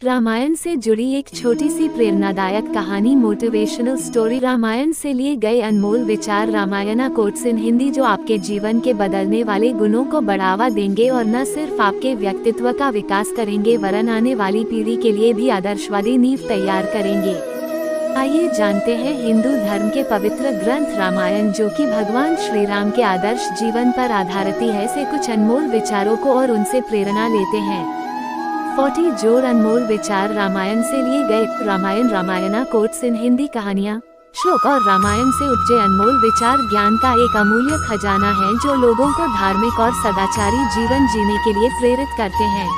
रामायण से जुड़ी एक छोटी सी प्रेरणादायक कहानी, मोटिवेशनल स्टोरी। रामायण से लिए गए अनमोल विचार। रामायणा कोट्स इन हिंदी, जो आपके जीवन के बदलने वाले गुणों को बढ़ावा देंगे और न सिर्फ आपके व्यक्तित्व का विकास करेंगे वरन आने वाली पीढ़ी के लिए भी आदर्शवादी नींव तैयार करेंगे। आइए जानते हैं हिंदू धर्म के पवित्र ग्रंथ रामायण, जो कि भगवान श्री राम के आदर्श जीवन पर आधारित है, से कुछ अनमोल विचारों को और उनसे प्रेरणा लेते हैं। 40 जोर अनमोल विचार रामायण से लिए गए। रामायणा कोट्स इन हिंदी कहानियाँ, श्लोक और रामायण से उपजे अनमोल विचार ज्ञान का एक अमूल्य खजाना है, जो लोगों को धार्मिक और सदाचारी जीवन जीने के लिए प्रेरित करते हैं।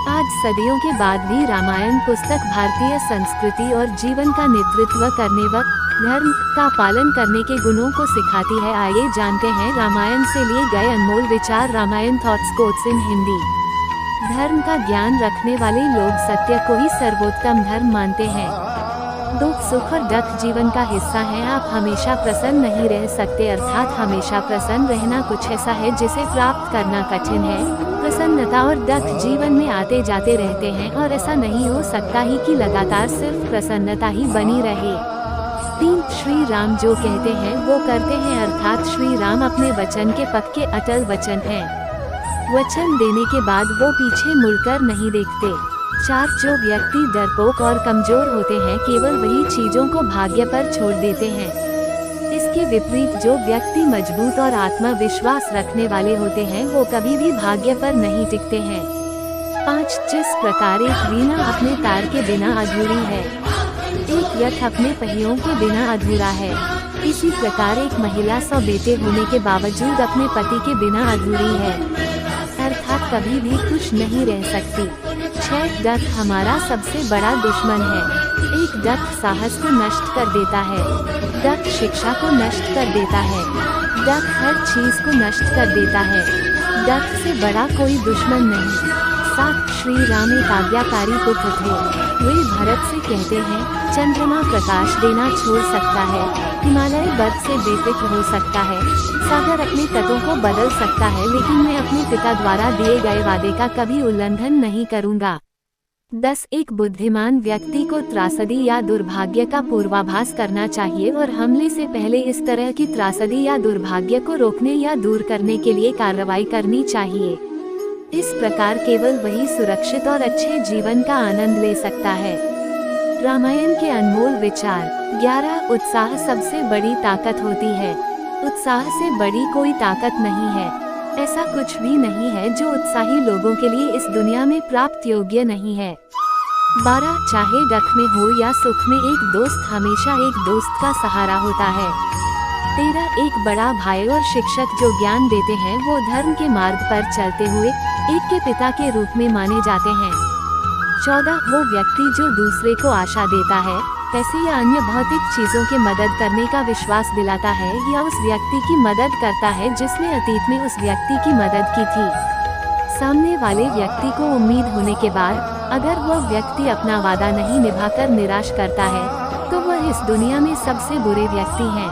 आज सदियों के बाद भी रामायण पुस्तक भारतीय संस्कृति और जीवन का नेतृत्व करने व धर्म का पालन करने के गुणों को सिखाती है। आइए जानते हैं रामायण से लिए गए अनमोल विचार। Ramayan thoughts quotes in Hindi. धर्म का ज्ञान रखने वाले लोग सत्य को ही सर्वोत्तम धर्म मानते हैं। दुख, सुख और दुख जीवन का हिस्सा है। आप हमेशा प्रसन्न नहीं रह सकते, अर्थात हमेशा प्रसन्न रहना कुछ ऐसा है जिसे प्राप्त करना कठिन है। प्रसन्नता और दुख जीवन में आते जाते रहते हैं और ऐसा नहीं हो सकता ही कि लगातार सिर्फ प्रसन्नता ही बनी रहे। 3 श्री राम जो कहते हैं वो करते हैं, अर्थात श्री राम अपने वचन के पक्के अटल वचन हैं। वचन देने के बाद वो पीछे मुड़कर नहीं देखते। 4 जो व्यक्ति डरपोक और कमजोर होते हैं, केवल वही चीजों को भाग्य पर छोड़ देते हैं। इसके विपरीत जो व्यक्ति मजबूत और आत्मविश्वास रखने वाले होते हैं, वो कभी भी भाग्य पर नहीं टिकते हैं। 5 जिस प्रकार एक वीणा अपने तार के बिना अधूरी है, एक रथ अपने पहियों के बिना अधूरा है, इसी प्रकार एक महिला 100 बेटे होने के बावजूद अपने पति के बिना अधूरी है, अर्थात कभी भी खुश नहीं रह सकती। 6 डर हमारा सबसे बड़ा दुश्मन है। एक डर साहस को नष्ट कर देता है, डर शिक्षा को नष्ट कर देता है, डर हर चीज को नष्ट कर देता है। डर से बड़ा कोई दुश्मन नहीं। 7 श्री राम एक आज्ञाकारी पुत्र थे। वे भरत से कहते हैं, चंद्रमा प्रकाश देना छोड़ सकता है, हिमालय बर्फ से बेफिक्र हो सकता है, सागर अपने तटों को बदल सकता है, लेकिन मैं अपने पिता द्वारा दिए गए वादे का कभी उल्लंघन नहीं करूंगा। 10 एक बुद्धिमान व्यक्ति को त्रासदी या दुर्भाग्य का पूर्वाभास करना चाहिए और हमले से पहले इस तरह की त्रासदी या दुर्भाग्य को रोकने या दूर करने के लिए कार्रवाई करनी चाहिए। इस प्रकार केवल वही सुरक्षित और अच्छे जीवन का आनंद ले सकता है। रामायण के अनमोल विचार। 11 उत्साह सबसे बड़ी ताकत होती है। उत्साह से बड़ी कोई ताकत नहीं है। ऐसा कुछ भी नहीं है जो उत्साही लोगों के लिए इस दुनिया में प्राप्त योग्य नहीं है। 12 चाहे दुख में हो या सुख में, एक दोस्त हमेशा एक दोस्त का सहारा होता है। 13 एक बड़ा भाई और शिक्षक जो ज्ञान देते हैं, वो धर्म के मार्ग पर चलते हुए एक के पिता के रूप में माने जाते हैं। 14 वो व्यक्ति जो दूसरे को आशा देता है, पैसे या अन्य भौतिक चीजों के मदद करने का विश्वास दिलाता है, या उस व्यक्ति की मदद करता है जिसने अतीत में उस व्यक्ति की मदद की थी। सामने वाले व्यक्ति को उम्मीद होने के बाद अगर वह व्यक्ति अपना वादा नहीं निभाकर निराश करता है, तो वह इस दुनिया में सबसे बुरे व्यक्ति हैं।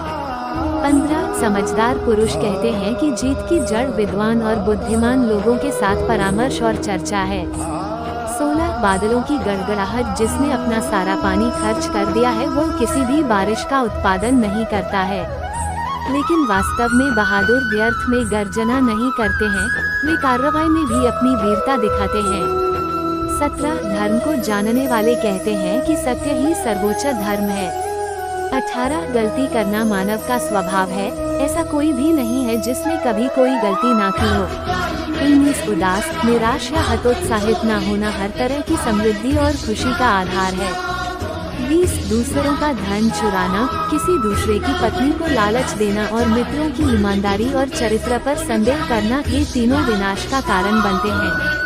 15 समझदार पुरुष कहते हैं कि जीत की जड़ विद्वान और बुद्धिमान लोगों के साथ परामर्श और चर्चा है। 16 बादलों की गड़गड़ाहट, जिसने अपना सारा पानी खर्च कर दिया है, वो किसी भी बारिश का उत्पादन नहीं करता है। लेकिन वास्तव में बहादुर व्यर्थ में गर्जना नहीं करते हैं, वे कार्रवाई में भी अपनी वीरता दिखाते हैं। 17 धर्म को जानने वाले कहते हैं कि सत्य ही सर्वोच्च धर्म है। 18 गलती करना मानव का स्वभाव है, ऐसा कोई भी नहीं है जिसने कभी कोई गलती ना की हो। 19 उदास, निराश या हतोत्साहित ना होना हर तरह की समृद्धि और खुशी का आधार है। 20 दूसरों का धन चुराना, किसी दूसरे की पत्नी को लालच देना और मित्रों की ईमानदारी और चरित्र पर संदेह करना, ये तीनों विनाश का कारण बनते हैं।